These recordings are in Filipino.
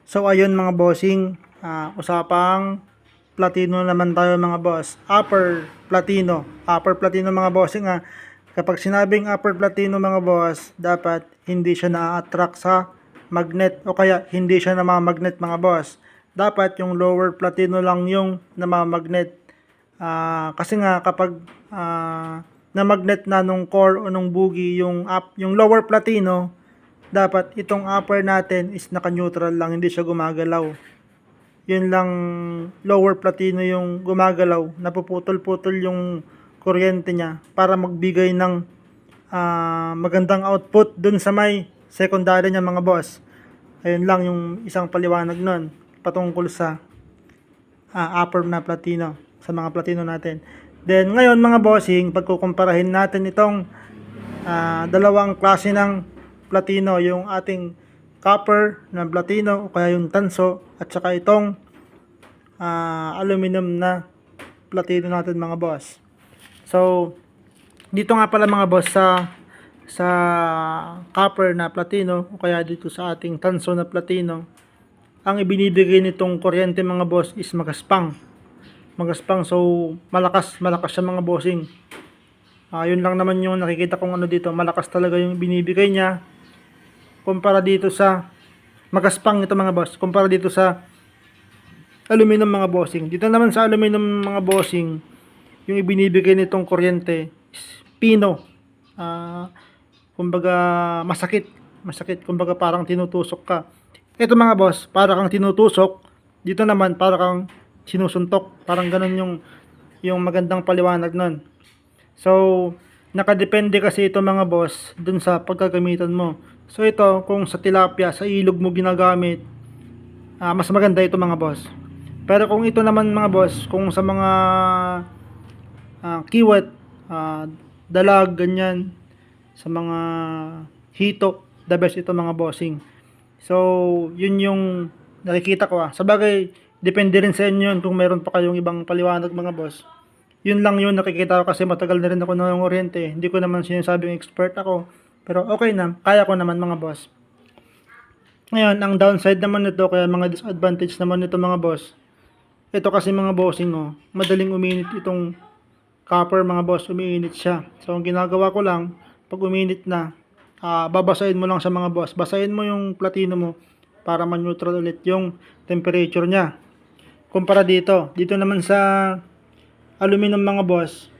So ayun mga bossing, usapang platino naman tayo mga boss. Upper platino mga bossing Kapag sinabing upper platino mga boss, dapat hindi siya na-attract sa magnet o kaya hindi siya namamagnet mga boss. Dapat yung lower platino lang yung namamagnet. Kasi nga kapag na magnet na nung core o nung bogie yung lower platino, dapat itong upper natin is naka-neutral lang, hindi siya gumagalaw. Yun lang, lower platino yung gumagalaw, napuputol-putol yung kuryente niya para magbigay ng magandang output dun sa may secondary niya mga boss. Ayun lang yung isang paliwanag nun patungkol sa upper na platino, sa mga platino natin. Then ngayon mga bossing, pagkukumparahin natin itong dalawang klase ng platino, yung ating copper na platino o kaya yung tanso at saka itong aluminum na platino natin mga boss. So dito nga pala mga boss sa copper na platino o kaya dito sa ating tanso na platino, ang ibinibigay nitong kuryente mga boss is magaspang. So malakas siya mga bossing. Yun lang naman yung nakikita kong ano dito, malakas talaga yung binibigay niya kumpara dito sa magaspang ito mga boss, kumpara dito sa aluminum mga bossing. Dito naman sa aluminum mga bossing, yung ibinibigay nitong kuryente is pino. Kumbaga masakit, kumbaga parang tinutusok ka. Ito mga boss, para kang tinutusok, dito naman para kang sinusuntok, parang ganun yung magandang paliwanag nun. So nakadepende kasi ito mga boss dun sa pagkagamitan mo. So ito, kung sa tilapia, sa ilog mo ginagamit, mas maganda ito mga boss. Pero kung ito naman mga boss, kung sa mga kiwat, dalag, ganyan, sa mga hito, the best ito mga bossing. So yun yung nakikita ko Sa bagay, depende rin sa inyo yun kung meron pa kayong ibang paliwanag mga boss. Yun lang yun nakikita ko kasi matagal na rin ako ng oriente. Hindi ko naman sinasabing expert ako. Pero okay na, kaya ko naman mga boss. Ngayon, ang downside naman nito, kaya mga disadvantage naman nito mga boss. Ito kasi mga bossing madaling uminit itong copper mga boss, umiinit siya. So ang ginagawa ko lang, pag uminit na, babasahin mo lang sa mga boss. Basahin mo yung platino mo para ma-neutral ulit yung temperature niya. Kumpara dito naman sa aluminum mga boss,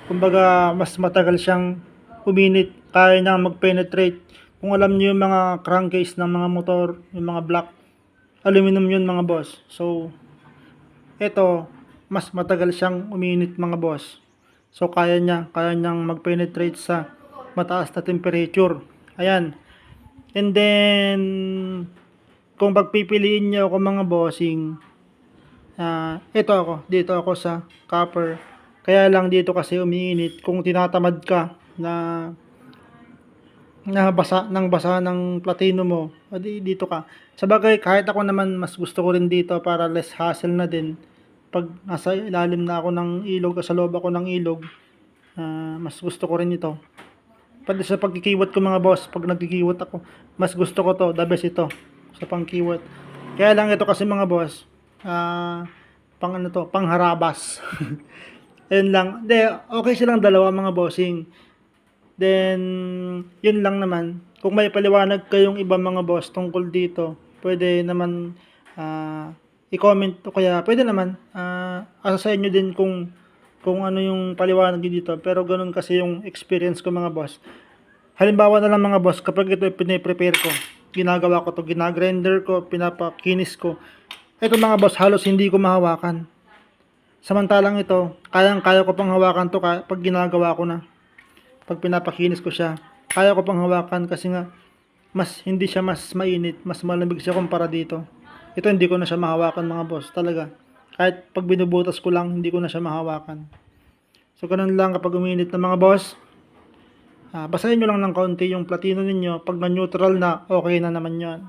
kumbaga mas matagal siyang uminit, kaya niyang mag-penetrate. Kung alam niyo yung mga crankcase ng mga motor, yung mga block, aluminum yun mga boss. So ito, mas matagal siyang uminit mga boss. So kaya niyang mag-penetrate sa mataas na temperature. Ayan. And then kung pagpipiliin niyo ako mga bossing, dito ako sa copper. Kaya lang dito kasi umiinit. Kung tinatamad ka na basa ng platino mo, dito ka. Sa bagay, kahit ako naman, mas gusto ko rin dito para less hassle na din. Pag nasa ilalim na ako ng ilog, sa loob ako ng ilog, mas gusto ko rin ito. Pati sa pagkikiwat ko mga boss, pag nagkikiwat ako, mas gusto ko to, the best ito sa pangkiwat. Kaya lang ito kasi mga boss, pangharabas. Ayun lang. Okay silang dalawa mga bossing. Then yun lang naman. Kung may paliwanag kayong ibang mga boss tungkol dito, pwede naman i-comment o kaya pwede naman asa sa inyo din kung ano yung paliwanag dito. Pero ganun kasi yung experience ko mga boss. Halimbawa na lang mga boss, kapag ito piniprepare ko, ginagawa ko to, ginagrinder ko, pinapakinis ko. Ito mga boss, halos hindi ko mahawakan. Samantalang ito, kaya ko pang hawakan to pag ginagawa ko na. Pag pinapakinis ko siya, kaya ko pang hawakan kasi nga hindi siya mas mainit, mas malamig siya kumpara dito. Ito hindi ko na siya mahawakan mga boss, talaga. Kahit pag binubutas ko lang, hindi ko na siya mahawakan. So ganun lang kapag uminit na mga boss. Basahin nyo lang ng kaunti yung platino ninyo. Pag na-neutral na, okay na naman yan.